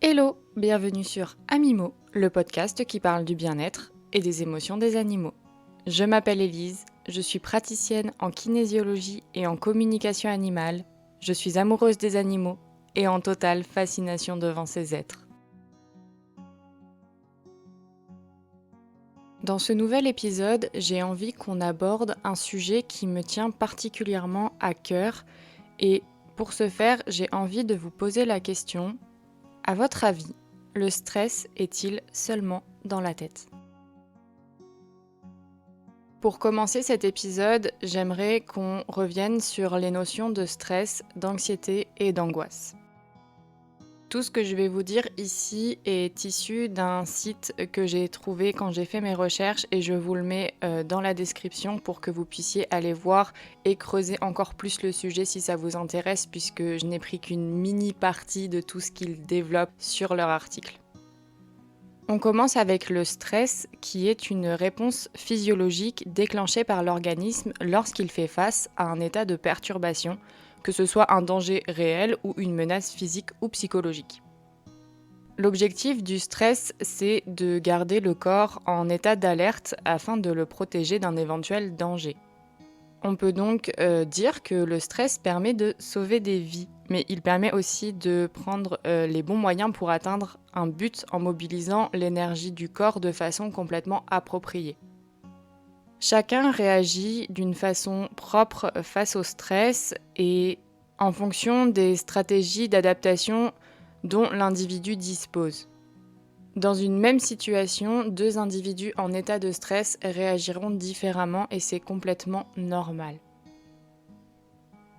Hello, bienvenue sur Amimo, le podcast qui parle du bien-être et des émotions des animaux. Je m'appelle Élise, je suis praticienne en kinésiologie et en communication animale, je suis amoureuse des animaux et en totale fascination devant ces êtres. Dans ce nouvel épisode, j'ai envie qu'on aborde un sujet qui me tient particulièrement à cœur et pour ce faire, j'ai envie de vous poser la question: à votre avis, le stress est-il seulement dans la tête ? Pour commencer cet épisode, j'aimerais qu'on revienne sur les notions de stress, d'anxiété et d'angoisse. Tout ce que je vais vous dire ici est issu d'un site que j'ai trouvé quand j'ai fait mes recherches et je vous le mets dans la description pour que vous puissiez aller voir et creuser encore plus le sujet si ça vous intéresse, puisque je n'ai pris qu'une mini partie de tout ce qu'ils développent sur leur article. On commence avec le stress, qui est une réponse physiologique déclenchée par l'organisme lorsqu'il fait face à un état de perturbation, que ce soit un danger réel ou une menace physique ou psychologique. L'objectif du stress, c'est de garder le corps en état d'alerte afin de le protéger d'un éventuel danger. On peut donc dire que le stress permet de sauver des vies, mais il permet aussi de prendre les bons moyens pour atteindre un but en mobilisant l'énergie du corps de façon complètement appropriée. Chacun réagit d'une façon propre face au stress et en fonction des stratégies d'adaptation dont l'individu dispose. Dans une même situation, deux individus en état de stress réagiront différemment et c'est complètement normal.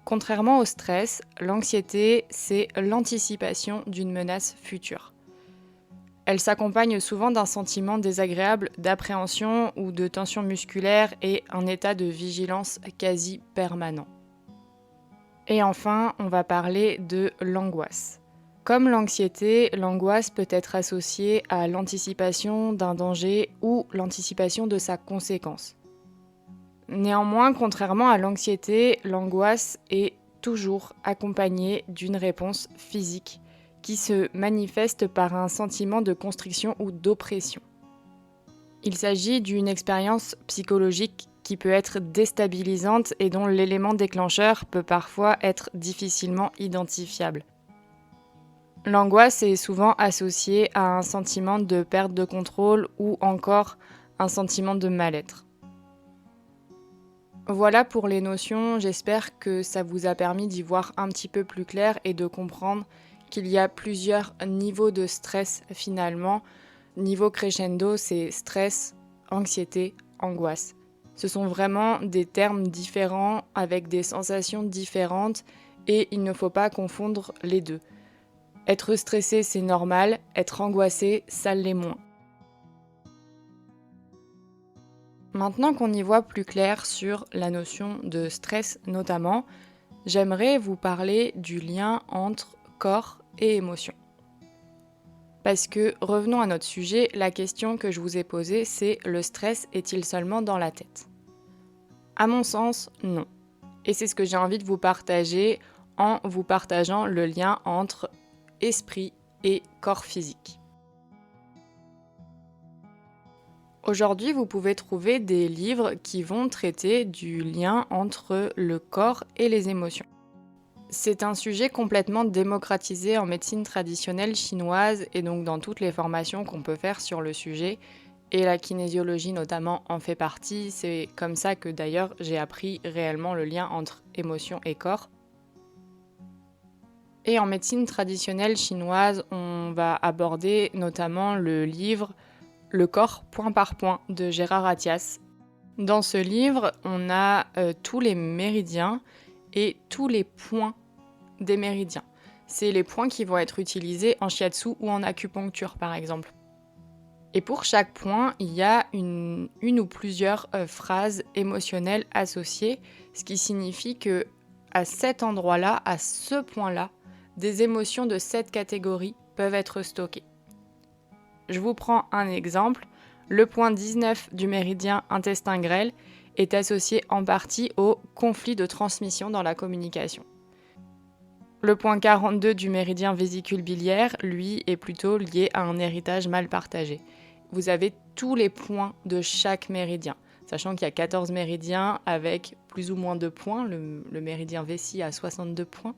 Contrairement au stress, l'anxiété, c'est l'anticipation d'une menace future. Elle s'accompagne souvent d'un sentiment désagréable d'appréhension ou de tension musculaire et un état de vigilance quasi permanent. Et enfin, on va parler de l'angoisse. Comme l'anxiété, l'angoisse peut être associée à l'anticipation d'un danger ou l'anticipation de sa conséquence. Néanmoins, contrairement à l'anxiété, l'angoisse est toujours accompagnée d'une réponse physique qui se manifeste par un sentiment de constriction ou d'oppression. Il s'agit d'une expérience psychologique qui peut être déstabilisante et dont l'élément déclencheur peut parfois être difficilement identifiable. L'angoisse est souvent associée à un sentiment de perte de contrôle ou encore un sentiment de mal-être. Voilà pour les notions, j'espère que ça vous a permis d'y voir un petit peu plus clair et de comprendre qu'il y a plusieurs niveaux de stress finalement. Niveau crescendo, c'est stress, anxiété, angoisse. Ce sont vraiment des termes différents avec des sensations différentes et il ne faut pas confondre les deux. Être stressé, c'est normal, être angoissé, ça l'est moins. Maintenant qu'on y voit plus clair sur la notion de stress notamment, j'aimerais vous parler du lien entre corps et émotion. Parce que, revenons à notre sujet, la question que je vous ai posée, c'est: le stress est-il seulement dans la tête ? À mon sens, non. Et c'est ce que j'ai envie de vous partager en vous partageant le lien entre esprit et corps physique. Aujourd'hui, vous pouvez trouver des livres qui vont traiter du lien entre le corps et les émotions. C'est un sujet complètement démocratisé en médecine traditionnelle chinoise et donc dans toutes les formations qu'on peut faire sur le sujet. Et la kinésiologie notamment en fait partie. C'est comme ça que d'ailleurs j'ai appris réellement le lien entre émotion et corps. Et en médecine traditionnelle chinoise, on va aborder notamment le livre Le corps point par point de Gérard Attias. Dans ce livre, on a tous les méridiens et tous les points des méridiens. C'est les points qui vont être utilisés en shiatsu ou en acupuncture par exemple. Et pour chaque point, il y a une ou plusieurs phrases émotionnelles associées, ce qui signifie que à cet endroit-là, à ce point-là, des émotions de cette catégorie peuvent être stockées. Je vous prends un exemple. Le point 19 du méridien intestin grêle est associé en partie au conflit de transmission dans la communication. Le point 42 du méridien vésicule biliaire, lui, est plutôt lié à un héritage mal partagé. Vous avez tous les points de chaque méridien, sachant qu'il y a 14 méridiens avec plus ou moins de points. Le méridien vessie a 62 points.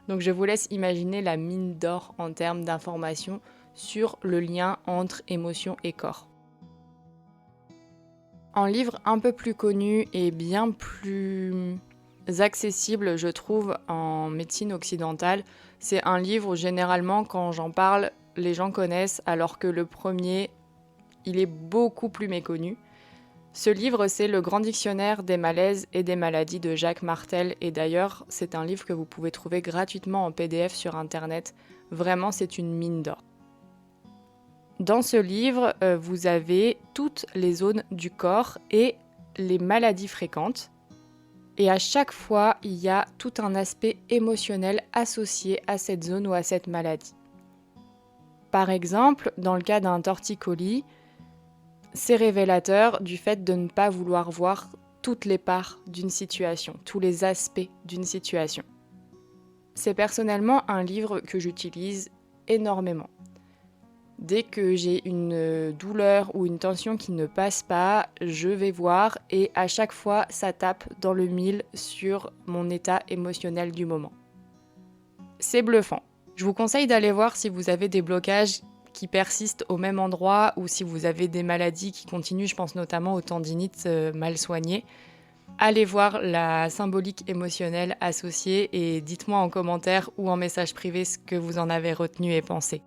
Donc je vous laisse imaginer la mine d'or en termes d'informations sur le lien entre émotion et corps. Un livre un peu plus connu et bien plus accessible, je trouve, en médecine occidentale, c'est un livre où généralement quand j'en parle, les gens connaissent, alors que le premier, il est beaucoup plus méconnu. Ce livre, c'est Le Grand Dictionnaire des malaises et des maladies de Jacques Martel, et d'ailleurs, c'est un livre que vous pouvez trouver gratuitement en PDF sur Internet. Vraiment, c'est une mine d'or. Dans ce livre, vous avez toutes les zones du corps et les maladies fréquentes. Et à chaque fois, il y a tout un aspect émotionnel associé à cette zone ou à cette maladie. Par exemple, dans le cas d'un torticolis, c'est révélateur du fait de ne pas vouloir voir toutes les parts d'une situation, tous les aspects d'une situation. C'est personnellement un livre que j'utilise énormément. Dès que j'ai une douleur ou une tension qui ne passe pas, je vais voir et à chaque fois, ça tape dans le mille sur mon état émotionnel du moment. C'est bluffant. Je vous conseille d'aller voir si vous avez des blocages qui persistent au même endroit ou si vous avez des maladies qui continuent, je pense notamment aux tendinites mal soignées. Allez voir la symbolique émotionnelle associée et dites-moi en commentaire ou en message privé ce que vous en avez retenu et pensé.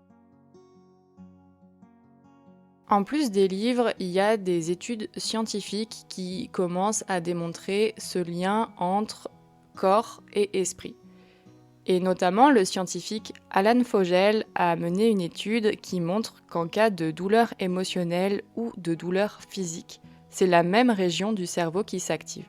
En plus des livres, il y a des études scientifiques qui commencent à démontrer ce lien entre corps et esprit. Et notamment, le scientifique Alan Fogel a mené une étude qui montre qu'en cas de douleur émotionnelle ou de douleur physique, c'est la même région du cerveau qui s'active.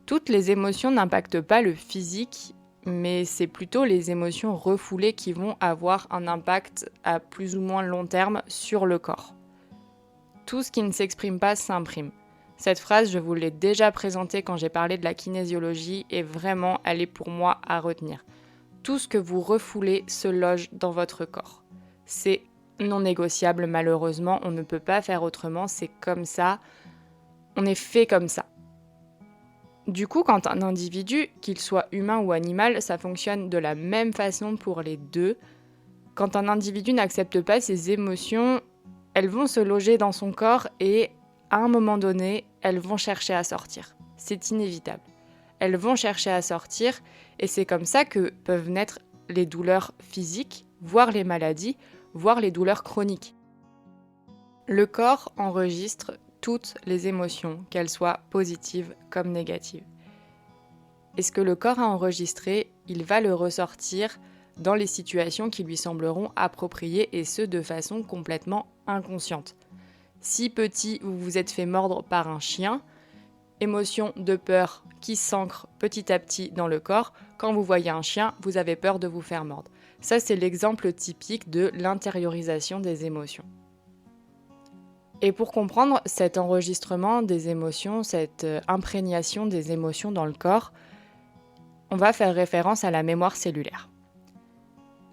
Toutes les émotions n'impactent pas le physique, mais c'est plutôt les émotions refoulées qui vont avoir un impact à plus ou moins long terme sur le corps. Tout ce qui ne s'exprime pas s'imprime. Cette phrase, je vous l'ai déjà présentée quand j'ai parlé de la kinésiologie et vraiment, elle est pour moi à retenir. Tout ce que vous refoulez se loge dans votre corps. C'est non négociable malheureusement, on ne peut pas faire autrement, c'est comme ça, on est fait comme ça. Du coup, quand un individu, qu'il soit humain ou animal, ça fonctionne de la même façon pour les deux. Quand un individu n'accepte pas ses émotions, elles vont se loger dans son corps et, à un moment donné, elles vont chercher à sortir. C'est inévitable. Elles vont chercher à sortir et c'est comme ça que peuvent naître les douleurs physiques, voire les maladies, voire les douleurs chroniques. Le corps enregistre toutes les émotions, qu'elles soient positives comme négatives. Et ce que le corps a enregistré, il va le ressortir dans les situations qui lui sembleront appropriées et ce de façon complètement inconsciente. Si petit, vous vous êtes fait mordre par un chien, émotion de peur qui s'ancre petit à petit dans le corps, quand vous voyez un chien, vous avez peur de vous faire mordre. Ça, c'est l'exemple typique de l'intériorisation des émotions. Et pour comprendre cet enregistrement des émotions, cette imprégnation des émotions dans le corps, on va faire référence à la mémoire cellulaire.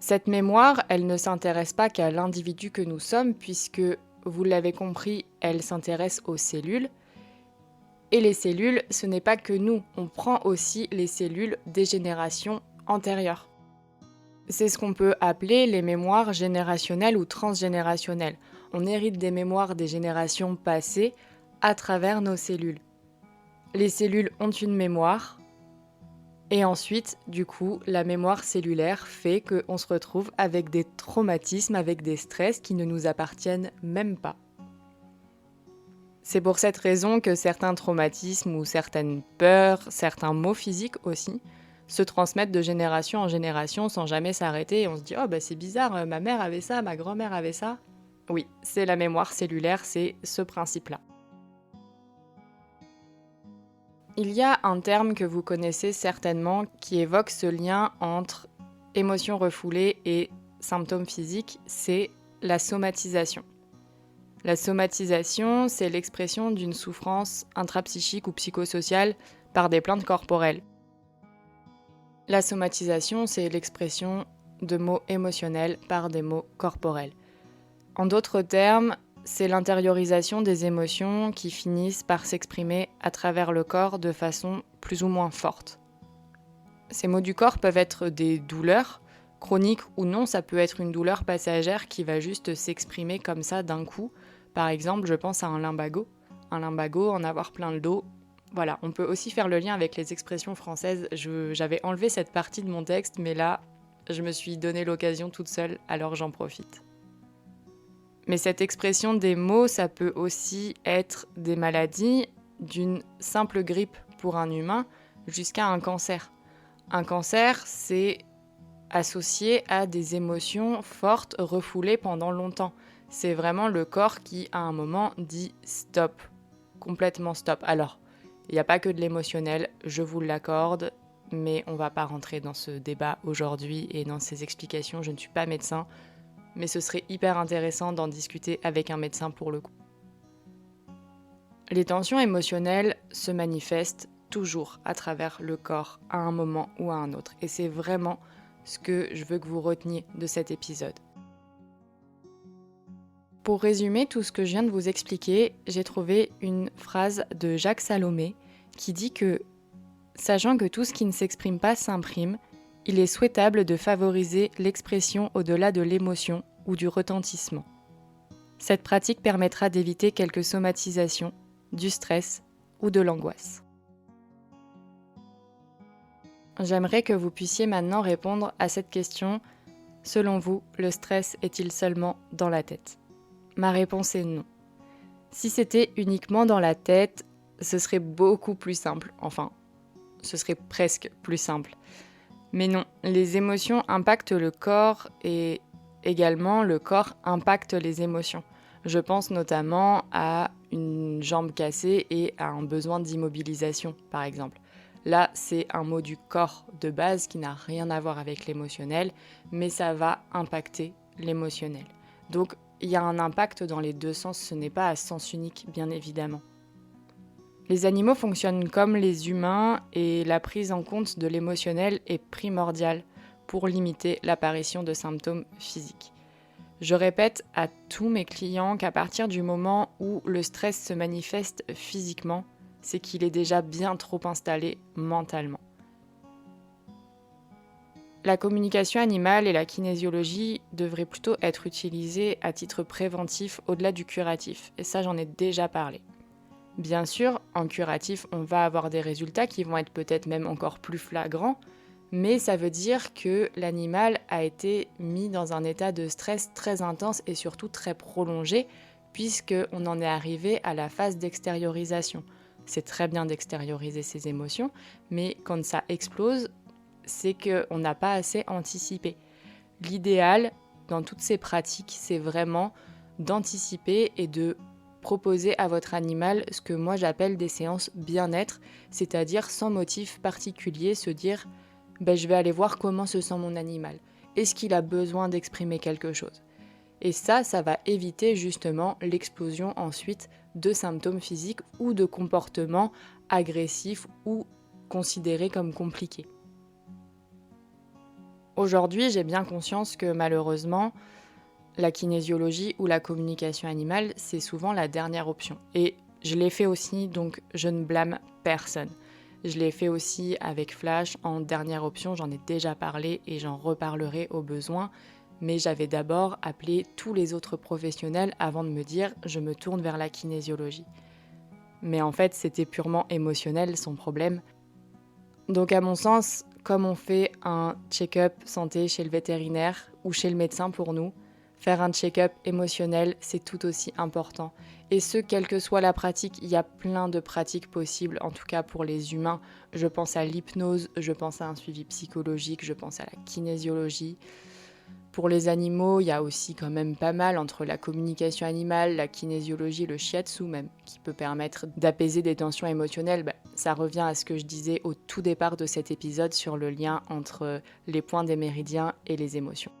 Cette mémoire, elle ne s'intéresse pas qu'à l'individu que nous sommes, puisque, vous l'avez compris, elle s'intéresse aux cellules. Et les cellules, ce n'est pas que nous, on prend aussi les cellules des générations antérieures. C'est ce qu'on peut appeler les mémoires générationnelles ou transgénérationnelles. On hérite des mémoires des générations passées à travers nos cellules. Les cellules ont une mémoire et ensuite, du coup, la mémoire cellulaire fait qu'on se retrouve avec des traumatismes, avec des stress qui ne nous appartiennent même pas. C'est pour cette raison que certains traumatismes ou certaines peurs, certains maux physiques aussi, se transmettent de génération en génération sans jamais s'arrêter et on se dit « Oh bah c'est bizarre, ma mère avait ça, ma grand-mère avait ça ». Oui, c'est la mémoire cellulaire, c'est ce principe-là. Il y a un terme que vous connaissez certainement qui évoque ce lien entre émotions refoulées et symptômes physiques, c'est la somatisation. La somatisation, c'est l'expression d'une souffrance intrapsychique ou psychosociale par des plaintes corporelles. La somatisation, c'est l'expression de mots émotionnels par des mots corporels. En d'autres termes, c'est l'intériorisation des émotions qui finissent par s'exprimer à travers le corps de façon plus ou moins forte. Ces maux du corps peuvent être des douleurs, chroniques ou non, ça peut être une douleur passagère qui va juste s'exprimer comme ça d'un coup. Par exemple, je pense à un lumbago. Un lumbago, en avoir plein le dos. Voilà, on peut aussi faire le lien avec les expressions françaises. J'avais enlevé cette partie de mon texte, mais là, je me suis donné l'occasion toute seule, alors j'en profite. Mais cette expression des maux, ça peut aussi être des maladies, d'une simple grippe pour un humain jusqu'à un cancer. Un cancer, c'est associé à des émotions fortes, refoulées pendant longtemps. C'est vraiment le corps qui, à un moment, dit stop, complètement stop. Alors, il n'y a pas que de l'émotionnel, je vous l'accorde, mais on ne va pas rentrer dans ce débat aujourd'hui et dans ces explications. Je ne suis pas médecin, mais ce serait hyper intéressant d'en discuter avec un médecin pour le coup. Les tensions émotionnelles se manifestent toujours à travers le corps à un moment ou à un autre. Et c'est vraiment ce que je veux que vous reteniez de cet épisode. Pour résumer tout ce que je viens de vous expliquer, j'ai trouvé une phrase de Jacques Salomé qui dit que, sachant que tout ce qui ne s'exprime pas s'imprime, il est souhaitable de favoriser l'expression au-delà de l'émotion ou du retentissement. Cette pratique permettra d'éviter quelques somatisations, du stress ou de l'angoisse. J'aimerais que vous puissiez maintenant répondre à cette question. Selon vous, le stress est-il seulement dans la tête ? Ma réponse est non. Si c'était uniquement dans la tête, ce serait beaucoup plus simple. Enfin, ce serait presque plus simple. Mais non, les émotions impactent le corps et également le corps impacte les émotions. Je pense notamment à une jambe cassée et à un besoin d'immobilisation, par exemple. Là, c'est un mot du corps de base qui n'a rien à voir avec l'émotionnel, mais ça va impacter l'émotionnel. Donc, il y a un impact dans les deux sens, ce n'est pas à sens unique, bien évidemment. Les animaux fonctionnent comme les humains et la prise en compte de l'émotionnel est primordiale pour limiter l'apparition de symptômes physiques. Je répète à tous mes clients qu'à partir du moment où le stress se manifeste physiquement, c'est qu'il est déjà bien trop installé mentalement. La communication animale et la kinésiologie devraient plutôt être utilisées à titre préventif au-delà du curatif, et ça j'en ai déjà parlé. Bien sûr, en curatif, on va avoir des résultats qui vont être peut-être même encore plus flagrants, mais ça veut dire que l'animal a été mis dans un état de stress très intense et surtout très prolongé, puisqu'on en est arrivé à la phase d'extériorisation. C'est très bien d'extérioriser ses émotions, mais quand ça explose, c'est qu'on n'a pas assez anticipé. L'idéal, dans toutes ces pratiques, c'est vraiment d'anticiper et de proposer à votre animal ce que moi j'appelle des séances bien-être, c'est-à-dire sans motif particulier, se dire je vais aller voir comment se sent mon animal. Est-ce qu'il a besoin d'exprimer quelque chose ? Et ça va éviter justement l'explosion ensuite de symptômes physiques ou de comportements agressifs ou considérés comme compliqués. Aujourd'hui, j'ai bien conscience que malheureusement, la kinésiologie ou la communication animale, c'est souvent la dernière option. Et je l'ai fait aussi, donc je ne blâme personne. Je l'ai fait aussi avec Flash en dernière option, j'en ai déjà parlé et j'en reparlerai au besoin. Mais j'avais d'abord appelé tous les autres professionnels avant de me dire « je me tourne vers la kinésiologie ». Mais en fait, c'était purement émotionnel son problème. Donc à mon sens, comme on fait un check-up santé chez le vétérinaire ou chez le médecin pour nous, faire un check-up émotionnel, c'est tout aussi important. Et ce, quelle que soit la pratique, il y a plein de pratiques possibles, en tout cas pour les humains. Je pense à l'hypnose, je pense à un suivi psychologique, je pense à la kinésiologie. Pour les animaux, il y a aussi quand même pas mal entre la communication animale, la kinésiologie, le shiatsu même, qui peut permettre d'apaiser des tensions émotionnelles. Ça revient à ce que je disais au tout départ de cet épisode sur le lien entre les points des méridiens et les émotions.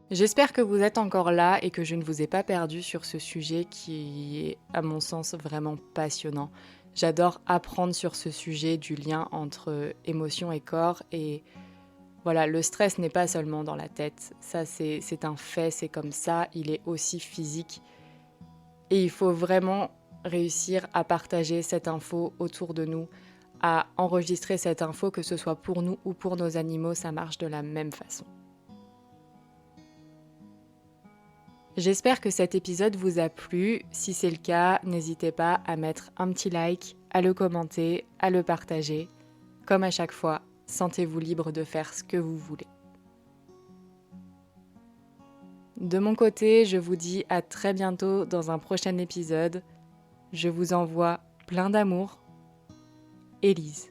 J'espère que vous êtes encore là et que je ne vous ai pas perdu sur ce sujet qui est, à mon sens, vraiment passionnant. J'adore apprendre sur ce sujet du lien entre émotion et corps. Et voilà, le stress n'est pas seulement dans la tête. Ça, c'est un fait, c'est comme ça. Il est aussi physique. Et il faut vraiment réussir à partager cette info autour de nous, à enregistrer cette info, que ce soit pour nous ou pour nos animaux, ça marche de la même façon. J'espère que cet épisode vous a plu. Si c'est le cas, n'hésitez pas à mettre un petit like, à le commenter, à le partager. Comme à chaque fois, sentez-vous libre de faire ce que vous voulez. De mon côté, je vous dis à très bientôt dans un prochain épisode. Je vous envoie plein d'amour. Élise.